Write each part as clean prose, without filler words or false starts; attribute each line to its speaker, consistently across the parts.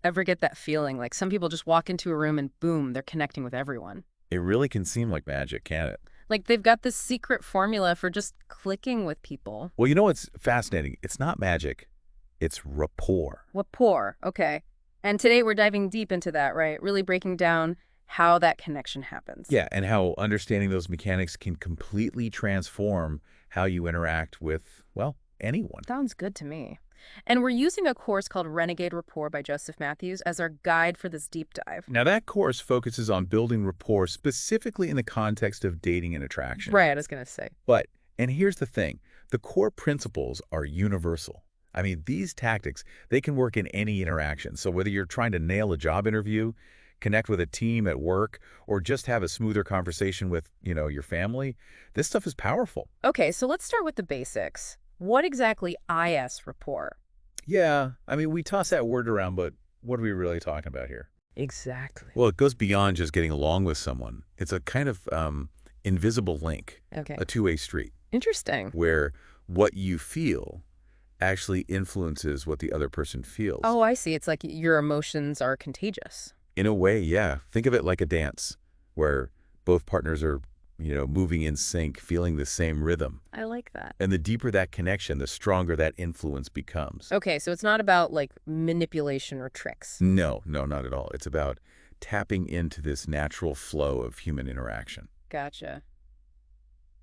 Speaker 1: Ever get that feeling like some people just walk into a room and boom, they're connecting with everyone?
Speaker 2: It really can seem like magic, can't it?
Speaker 1: Like they've got this secret formula for just clicking with people.
Speaker 2: Well, you know what's fascinating? It's not magic. It's rapport.
Speaker 1: Rapport, okay. And today we're diving deep into that, right? Really breaking down how that connection happens.
Speaker 2: Yeah, and how understanding those mechanics can completely transform how you interact with, well, anyone.
Speaker 1: Sounds good to me. And we're using a course called Renegade Rapport by Joseph Matthews as our guide for this deep dive.
Speaker 2: Now, that course focuses on building rapport specifically in the context of dating and attraction.
Speaker 1: Right, I was going to say.
Speaker 2: But, and here's the thing, the core principles are universal. I mean, these tactics, they can work in any interaction. So whether you're trying to nail a job interview, connect with a team at work, or just have a smoother conversation with, your family, this stuff is powerful.
Speaker 1: Okay, so let's start with the basics. What exactly is rapport?
Speaker 2: Yeah, I mean, we toss that word around, but what are we really talking about here?
Speaker 1: Exactly.
Speaker 2: Well, it goes beyond just getting along with someone. It's a kind of invisible link,
Speaker 1: Okay.
Speaker 2: a two-way street,
Speaker 1: Interesting.
Speaker 2: where what you feel actually influences what the other person feels.
Speaker 1: Oh, I see. It's like your emotions are contagious.
Speaker 2: In a way, yeah. Think of it like a dance, where both partners are, moving in sync, feeling the same rhythm.
Speaker 1: I like that.
Speaker 2: And the deeper that connection, the stronger that influence becomes.
Speaker 1: Okay, so it's not about like manipulation or tricks.
Speaker 2: No, not at all. It's about tapping into this natural flow of human interaction.
Speaker 1: Gotcha.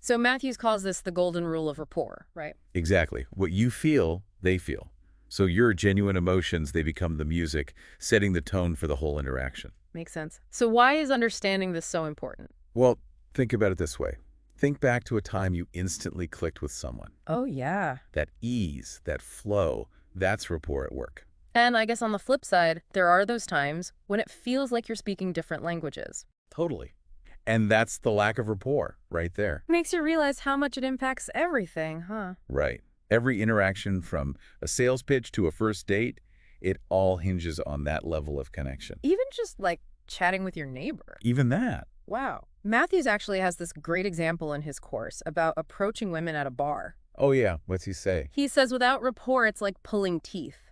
Speaker 1: So Matthews calls this the golden rule of rapport, right?
Speaker 2: Exactly. What you feel, they feel. So your genuine emotions, they become the music, setting the tone for the whole interaction.
Speaker 1: Makes sense. So why is understanding this so important?
Speaker 2: Well, think about it this way. Think back to a time you instantly clicked with someone.
Speaker 1: Oh, yeah.
Speaker 2: That ease, that flow, that's rapport at work.
Speaker 1: And I guess on the flip side, there are those times when it feels like you're speaking different languages.
Speaker 2: Totally. And that's the lack of rapport right there.
Speaker 1: Makes you realize how much it impacts everything, huh?
Speaker 2: Right. Every interaction from a sales pitch to a first date, it all hinges on that level of connection.
Speaker 1: Even just like chatting with your neighbor.
Speaker 2: Even that.
Speaker 1: Wow. Matthews actually has this great example in his course about approaching women at a bar.
Speaker 2: Oh, yeah. What's he say?
Speaker 1: He says without rapport, it's like pulling teeth.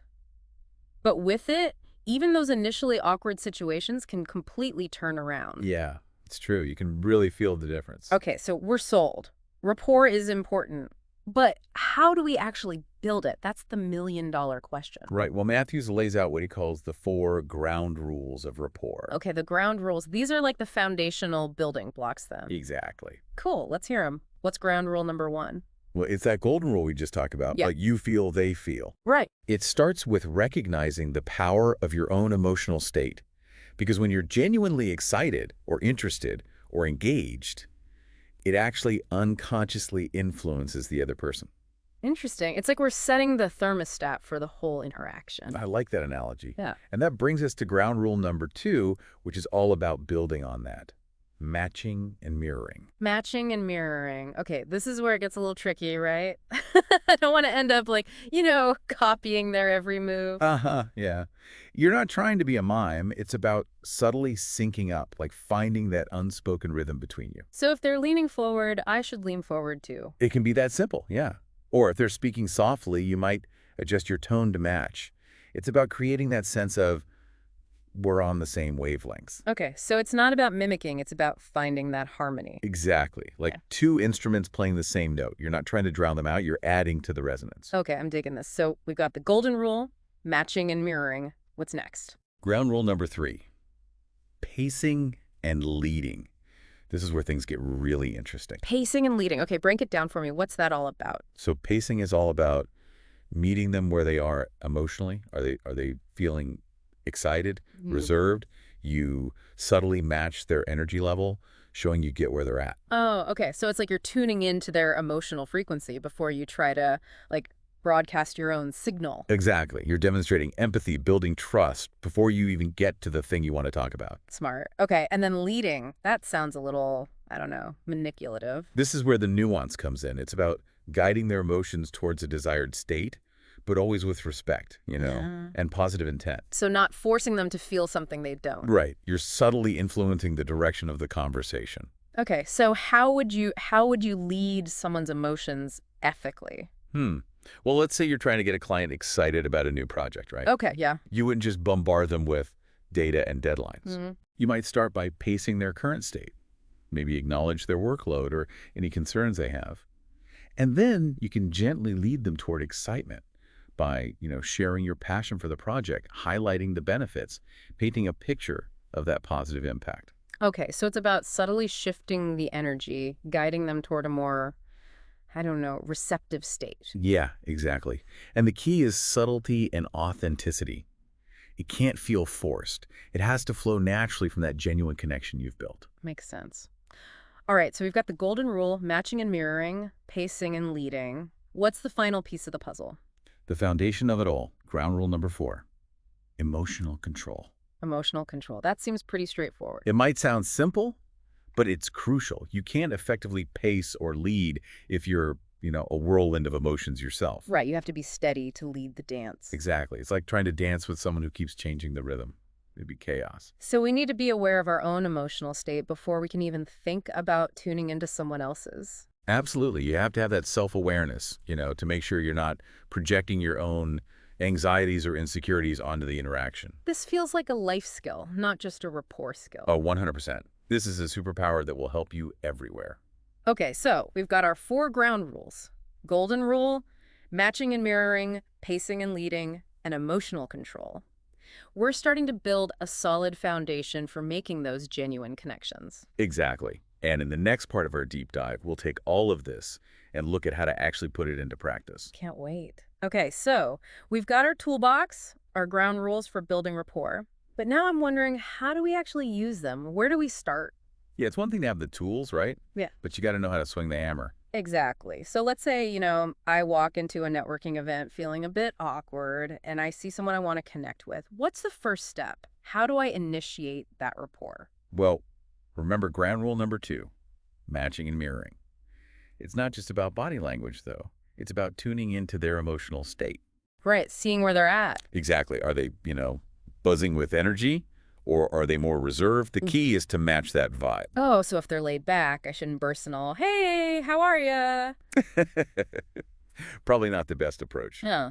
Speaker 1: But with it, even those initially awkward situations can completely turn around.
Speaker 2: Yeah, it's true. You can really feel the difference.
Speaker 1: Okay, so we're sold. Rapport is important. But how do we actually build it? That's the million-dollar question.
Speaker 2: Right. Well, Matthews lays out what he calls the 4 ground rules of rapport.
Speaker 1: Okay, the ground rules. These are like the foundational building blocks then.
Speaker 2: Exactly.
Speaker 1: Cool, let's hear them. What's ground rule number 1?
Speaker 2: Well, it's that golden rule we just talked about.
Speaker 1: Yeah.
Speaker 2: Like you feel, they feel.
Speaker 1: Right.
Speaker 2: It starts with recognizing the power of your own emotional state. Because when you're genuinely excited or interested or engaged, it actually unconsciously influences the other person.
Speaker 1: Interesting. It's like we're setting the thermostat for the whole interaction.
Speaker 2: I like that analogy.
Speaker 1: Yeah.
Speaker 2: And that brings us to ground rule number 2, which is all about building on that. Matching and mirroring.
Speaker 1: Matching and mirroring. Okay, this is where it gets a little tricky, right? I don't want to end up like, copying their every move.
Speaker 2: Yeah. You're not trying to be a mime. It's about subtly syncing up, like finding that unspoken rhythm between you.
Speaker 1: So if they're leaning forward, I should lean forward too.
Speaker 2: It can be that simple, yeah. Or if they're speaking softly, you might adjust your tone to match. It's about creating that sense of we're on the same wavelengths.
Speaker 1: Okay, so it's not about mimicking, it's about finding that harmony.
Speaker 2: Exactly. Like
Speaker 1: Yeah.
Speaker 2: 2 instruments playing the same note. You're not trying to drown them out. You're adding to the resonance.
Speaker 1: Okay, I'm digging this. So we've got the golden rule, matching and mirroring. What's next?
Speaker 2: Ground rule number 3, pacing and leading. This is where things get really interesting.
Speaker 1: Pacing and leading. Okay, break it down for me. What's that all about?
Speaker 2: So pacing is all about meeting them where they are emotionally. Are they feeling excited, reserved? You subtly match their energy level, showing you get where they're at.
Speaker 1: Oh, okay. So it's like you're tuning into their emotional frequency before you try to broadcast your own signal.
Speaker 2: Exactly. You're demonstrating empathy, building trust before you even get to the thing you want to talk about.
Speaker 1: Smart. Okay, and then leading. That sounds a little, I don't know, manipulative.
Speaker 2: This is where the nuance comes in. It's about guiding their emotions towards a desired state, but always with respect, and positive intent.
Speaker 1: So not forcing them to feel something they don't.
Speaker 2: Right. You're subtly influencing the direction of the conversation.
Speaker 1: Okay, so how would you lead someone's emotions ethically?
Speaker 2: Well, let's say you're trying to get a client excited about a new project, right?
Speaker 1: Okay, yeah.
Speaker 2: You wouldn't just bombard them with data and deadlines.
Speaker 1: Mhm.
Speaker 2: You might start by pacing their current state, maybe acknowledge their workload or any concerns they have. And then you can gently lead them toward excitement by, sharing your passion for the project, highlighting the benefits, painting a picture of that positive impact.
Speaker 1: Okay, so it's about subtly shifting the energy, guiding them toward a more, I don't know, receptive state.
Speaker 2: Yeah, exactly. And the key is subtlety and authenticity. It can't feel forced. It has to flow naturally from that genuine connection you've built.
Speaker 1: Makes sense. All right, so we've got the golden rule, matching and mirroring, pacing and leading. What's the final piece of the puzzle?
Speaker 2: The foundation of it all, ground rule number 4, emotional control.
Speaker 1: Emotional control. That seems pretty straightforward.
Speaker 2: It might sound simple, but it's crucial. You can't effectively pace or lead if you're, a whirlwind of emotions yourself.
Speaker 1: Right, you have to be steady to lead the dance.
Speaker 2: Exactly. It's like trying to dance with someone who keeps changing the rhythm. It'd be chaos.
Speaker 1: So we need to be aware of our own emotional state before we can even think about tuning into someone else's.
Speaker 2: Absolutely. You have to have that self-awareness, to make sure you're not projecting your own anxieties or insecurities onto the interaction.
Speaker 1: This feels like a life skill, not just a rapport skill.
Speaker 2: Oh, 100%. This is a superpower that will help you everywhere.
Speaker 1: Okay, so we've got our 4 ground rules. Golden rule, matching and mirroring, pacing and leading, and emotional control. We're starting to build a solid foundation for making those genuine connections.
Speaker 2: Exactly. And in the next part of our deep dive, we'll take all of this and look at how to actually put it into practice.
Speaker 1: Can't wait. Okay, so we've got our toolbox, our ground rules for building rapport. But now I'm wondering, how do we actually use them? Where do we start?
Speaker 2: Yeah, it's one thing to have the tools, right?
Speaker 1: Yeah.
Speaker 2: But you got to know how to swing the hammer.
Speaker 1: Exactly. So let's say, I walk into a networking event feeling a bit awkward and I see someone I want to connect with. What's the first step? How do I initiate that rapport?
Speaker 2: Well, remember ground rule number 2, matching and mirroring. It's not just about body language, though. It's about tuning into their emotional state.
Speaker 1: Right, seeing where they're at.
Speaker 2: Exactly. Are they, buzzing with energy, or are they more reserved? The key is to match that vibe.
Speaker 1: Oh, so if they're laid back, I shouldn't burst in all, hey, how are ya?
Speaker 2: Probably not the best approach.
Speaker 1: Yeah.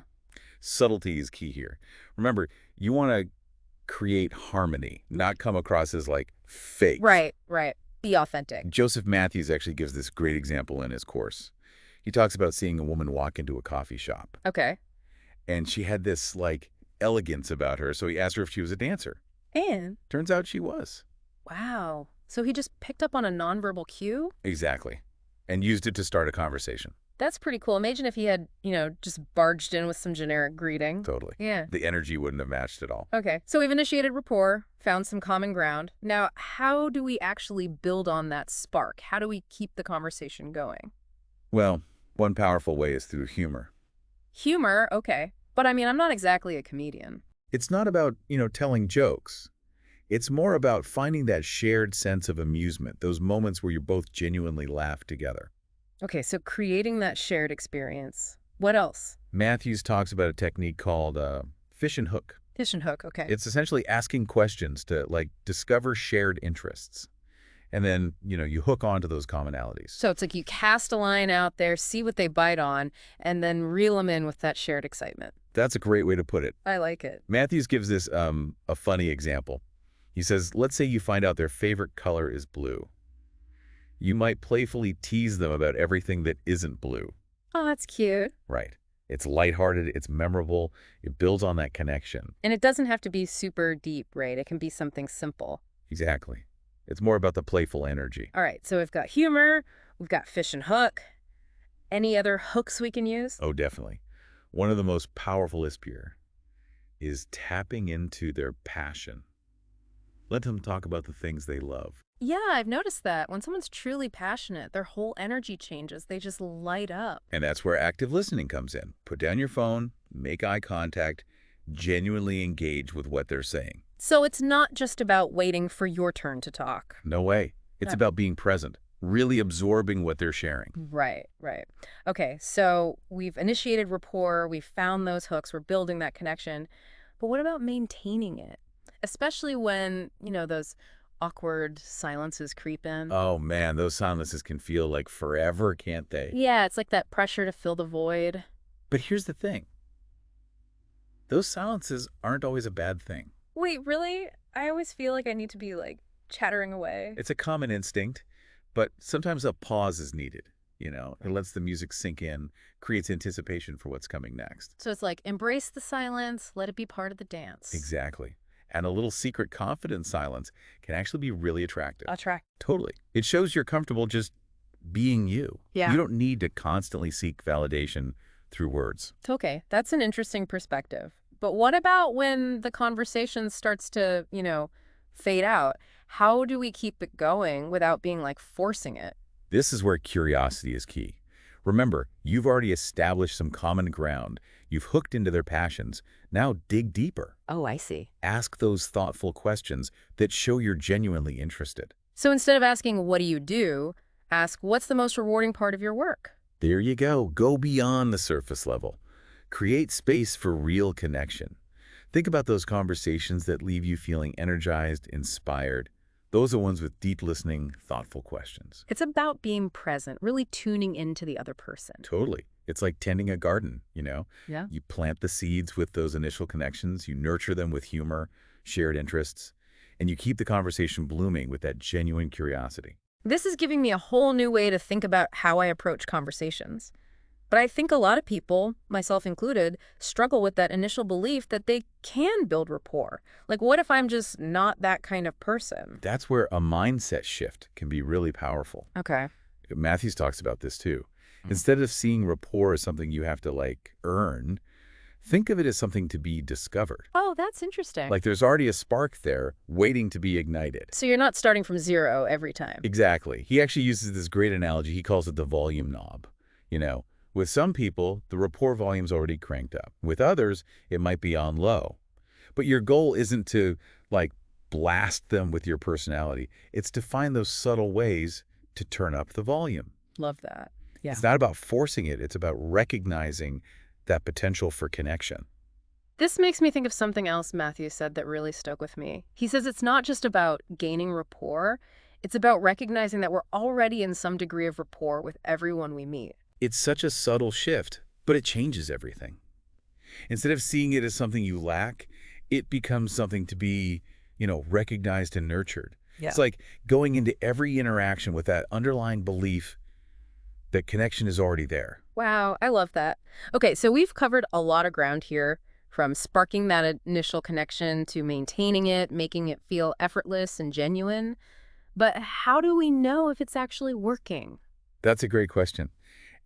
Speaker 2: Subtlety is key here. Remember, you want to create harmony, not come across as like fake.
Speaker 1: Right, right. Be authentic.
Speaker 2: Joseph Matthews actually gives this great example in his course. He talks about seeing a woman walk into a coffee shop,
Speaker 1: Okay.
Speaker 2: and she had this like elegance about her, so he asked her if she was a dancer.
Speaker 1: And,
Speaker 2: Turns out she was.
Speaker 1: wow. So he just picked up on a nonverbal cue?
Speaker 2: Exactly. And used it to start a conversation.
Speaker 1: That's pretty cool. Imagine if he had, just barged in with some generic greeting.
Speaker 2: Totally.
Speaker 1: Yeah.
Speaker 2: The energy wouldn't have matched at all.
Speaker 1: Okay. So we've initiated rapport, found some common ground. Now, how do we actually build on that spark? How do we keep the conversation going?
Speaker 2: Well, one powerful way is through humor.
Speaker 1: Humor, okay. But I mean, I'm not exactly a comedian.
Speaker 2: It's not about, telling jokes. It's more about finding that shared sense of amusement, those moments where you both genuinely laugh together.
Speaker 1: Okay, so creating that shared experience. What else?
Speaker 2: Matthews talks about a technique called fish and hook.
Speaker 1: Fish and hook, okay.
Speaker 2: It's essentially asking questions to, discover shared interests. And then, you hook onto those commonalities.
Speaker 1: So it's like you cast a line out there, see what they bite on, and then reel them in with that shared excitement.
Speaker 2: That's a great way to put it.
Speaker 1: I like it.
Speaker 2: Matthews gives this a funny example. He says, let's say you find out their favorite color is blue. You might playfully tease them about everything that isn't blue.
Speaker 1: Oh, that's cute.
Speaker 2: Right. It's lighthearted, it's memorable, it builds on that connection.
Speaker 1: And it doesn't have to be super deep, right? It can be something simple.
Speaker 2: Exactly. It's more about the playful energy.
Speaker 1: All right, so we've got humor, we've got fish and hook. Any other hooks we can use?
Speaker 2: Oh, definitely. One of the most powerful is tapping into their passion. Let them talk about the things they love.
Speaker 1: Yeah, I've noticed that. When someone's truly passionate, their whole energy changes. They just light up.
Speaker 2: And that's where active listening comes in. Put down your phone, make eye contact, genuinely engage with what they're saying.
Speaker 1: So it's not just about waiting for your turn to talk.
Speaker 2: No way. It's
Speaker 1: No.
Speaker 2: about being present, really absorbing what they're sharing.
Speaker 1: Right, right. Okay, so we've initiated rapport, we've found those hooks, we're building that connection. But what about maintaining it? Especially when, those awkward silences creep in.
Speaker 2: Oh man, those silences can feel like forever, can't they?
Speaker 1: Yeah, it's like that pressure to fill the void.
Speaker 2: But here's the thing. Those silences aren't always a bad thing.
Speaker 1: Wait, really? I always feel like I need to be, like, chattering away.
Speaker 2: It's a common instinct, but sometimes a pause is needed. It lets the music sink in, creates anticipation for what's coming next.
Speaker 1: So it's like, embrace the silence, let it be part of the dance.
Speaker 2: Exactly. And a little secret confident silence can actually be really attractive.
Speaker 1: Attract.
Speaker 2: Totally. It shows you're comfortable just being you.
Speaker 1: Yeah.
Speaker 2: You don't need to constantly seek validation through words.
Speaker 1: Okay, that's an interesting perspective. But what about when the conversation starts to, fade out? How do we keep it going without being like forcing it?
Speaker 2: This is where curiosity is key. Remember, you've already established some common ground. You've hooked into their passions. Now dig deeper.
Speaker 1: Oh, I see.
Speaker 2: Ask those thoughtful questions that show you're genuinely interested.
Speaker 1: So instead of asking, what do? Ask, what's the most rewarding part of your work?
Speaker 2: There you go. Go beyond the surface level. Create space for real connection. Think about those conversations that leave you feeling energized, inspired. Those are ones with deep listening, thoughtful questions.
Speaker 1: It's about being present, really tuning into the other person.
Speaker 2: Totally. It's like tending a garden.
Speaker 1: Yeah.
Speaker 2: You plant the seeds with those initial connections, you nurture them with humor, shared interests, and you keep the conversation blooming with that genuine curiosity.
Speaker 1: This is giving me a whole new way to think about how I approach conversations. But I think a lot of people, myself included, struggle with that initial belief that they can build rapport. Like, what if I'm just not that kind of person?
Speaker 2: That's where a mindset shift can be really powerful.
Speaker 1: Okay.
Speaker 2: Matthews talks about this too. Instead of seeing rapport as something you have to earn, think of it as something to be discovered.
Speaker 1: Oh, that's interesting.
Speaker 2: Like there's already a spark there waiting to be ignited.
Speaker 1: So you're not starting from zero every time.
Speaker 2: Exactly. He actually uses this great analogy. He calls it the volume knob. With some people, the rapport volume's already cranked up. With others, it might be on low. But your goal isn't to, blast them with your personality. It's to find those subtle ways to turn up the volume.
Speaker 1: Love that. Yeah.
Speaker 2: It's not about forcing it. It's about recognizing that potential for connection.
Speaker 1: This makes me think of something else Matthew said that really stuck with me. He says it's not just about gaining rapport. It's about recognizing that we're already in some degree of rapport with everyone we meet.
Speaker 2: It's such a subtle shift, but it changes everything. Instead of seeing it as something you lack, it becomes something to be, recognized and nurtured.
Speaker 1: Yeah.
Speaker 2: It's like going into every interaction with that underlying belief that connection is already there.
Speaker 1: Wow, I love that. Okay, so we've covered a lot of ground here, from sparking that initial connection to maintaining it, making it feel effortless and genuine. But how do we know if it's actually working?
Speaker 2: That's a great question.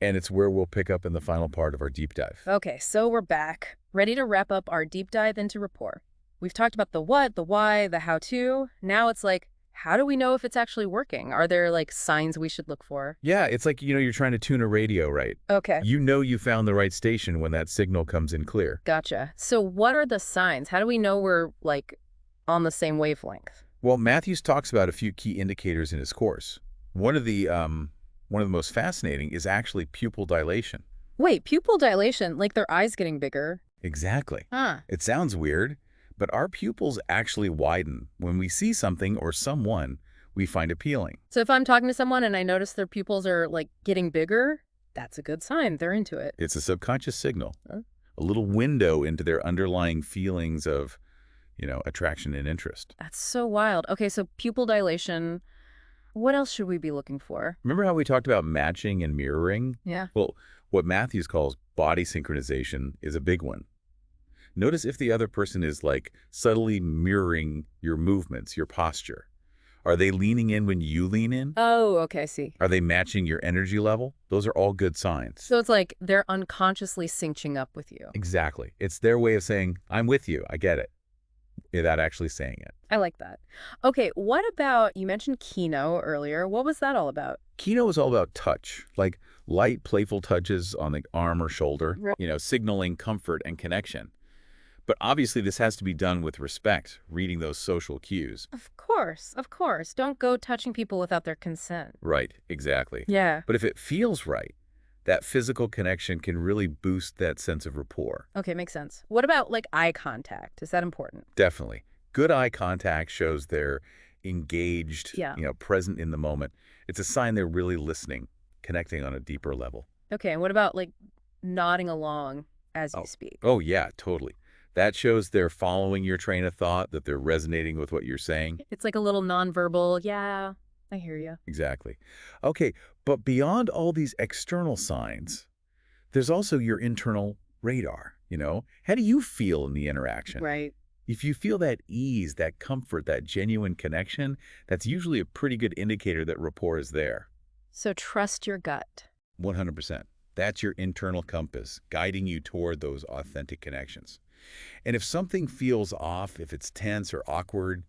Speaker 2: And it's where we'll pick up in the final part of our deep dive.
Speaker 1: Okay, so we're back, ready to wrap up our deep dive into rapport. We've talked about the what, the why, the how-to. Now it's like, how do we know if it's actually working? Are there, signs we should look for?
Speaker 2: Yeah, it's like, you're trying to tune a radio, right?
Speaker 1: Okay.
Speaker 2: You found the right station when that signal comes in clear.
Speaker 1: Gotcha. So what are the signs? How do we know we're, on the same wavelength?
Speaker 2: Well, Matthews talks about a few key indicators in his course. One of the most fascinating is actually pupil dilation.
Speaker 1: Wait, pupil dilation, like their eyes getting bigger?
Speaker 2: Exactly.
Speaker 1: Huh.
Speaker 2: It sounds weird, but our pupils actually widen when we see something or someone we find appealing.
Speaker 1: So if I'm talking to someone and I notice their pupils are, getting bigger, that's a good sign. They're into it.
Speaker 2: It's a subconscious signal,
Speaker 1: Huh?
Speaker 2: a little window into their underlying feelings of, attraction and interest.
Speaker 1: That's so wild. Okay, so pupil dilation. What else should we be looking for?
Speaker 2: Remember how we talked about matching and mirroring?
Speaker 1: Yeah.
Speaker 2: Well, what Matthews calls body synchronization is a big one. Notice if the other person is subtly mirroring your movements, your posture. Are they leaning in when you lean in?
Speaker 1: Oh, okay, I see.
Speaker 2: Are they matching your energy level? Those are all good signs.
Speaker 1: So it's like they're unconsciously syncing up with you.
Speaker 2: Exactly. It's their way of saying, I'm with you, I get it, without actually saying it.
Speaker 1: I like that. Okay, what about, you mentioned Kino earlier. What was that all about?
Speaker 2: Kino is all about touch, like light, playful touches on the arm or shoulder,
Speaker 1: Right.
Speaker 2: Signaling comfort and connection. But obviously this has to be done with respect, reading those social cues.
Speaker 1: Of course, of course. Don't go touching people without their consent.
Speaker 2: Right, exactly.
Speaker 1: Yeah.
Speaker 2: But if it feels right, that physical connection can really boost that sense of rapport.
Speaker 1: Okay, makes sense. What about eye contact? Is that important?
Speaker 2: Definitely. Good eye contact shows they're engaged,
Speaker 1: Yeah.
Speaker 2: present in the moment. It's a sign they're really listening, connecting on a deeper level.
Speaker 1: Okay, and what about nodding along as you
Speaker 2: Oh,
Speaker 1: speak.
Speaker 2: oh yeah, totally. That shows they're following your train of thought, that they're resonating with what you're saying.
Speaker 1: It's like a little nonverbal, yeah, I hear you.
Speaker 2: Exactly. Okay, but beyond all these external signs, there's also your internal radar. How do you feel in the interaction?
Speaker 1: Right.
Speaker 2: If you feel that ease, that comfort, that genuine connection, that's usually a pretty good indicator that rapport is there.
Speaker 1: So trust your gut.
Speaker 2: 100%. That's your internal compass, guiding you toward those authentic connections. And if something feels off, if it's tense or awkward,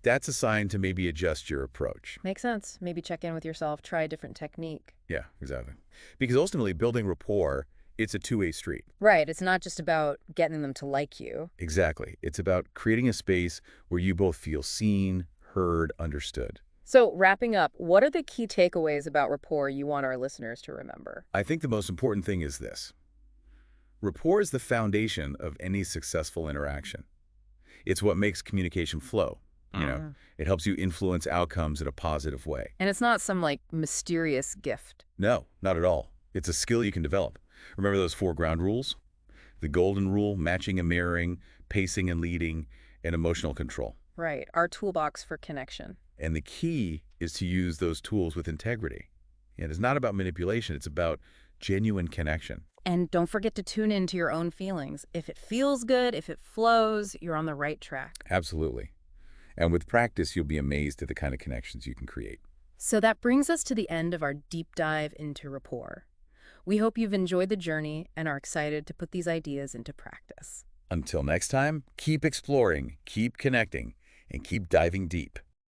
Speaker 2: that's a sign to maybe adjust your approach.
Speaker 1: Makes sense. Maybe check in with yourself, try a different technique.
Speaker 2: Yeah, exactly. Because ultimately, building rapport, it's a two-way street.
Speaker 1: Right. It's not just about getting them to like you.
Speaker 2: Exactly. It's about creating a space where you both feel seen, heard, understood.
Speaker 1: So, wrapping up, what are the key takeaways about rapport you want our listeners to remember?
Speaker 2: I think the most important thing is this. Rapport is the foundation of any successful interaction. It's what makes communication flow. You know,
Speaker 1: Mm.
Speaker 2: it helps you influence outcomes in a positive way.
Speaker 1: And it's not some like mysterious gift.
Speaker 2: No, not at all. It's a skill you can develop. Remember those 4 ground rules? The golden rule, matching and mirroring, pacing and leading, and emotional control.
Speaker 1: Right. Our toolbox for connection.
Speaker 2: And the key is to use those tools with integrity. And it's not about manipulation, it's about genuine connection.
Speaker 1: And don't forget to tune into your own feelings. If it feels good, if it flows, you're on the right track.
Speaker 2: Absolutely. And with practice, you'll be amazed at the kind of connections you can create.
Speaker 1: So that brings us to the end of our deep dive into rapport. We hope you've enjoyed the journey and are excited to put these ideas into practice.
Speaker 2: Until next time, keep exploring, keep connecting, and keep diving deep.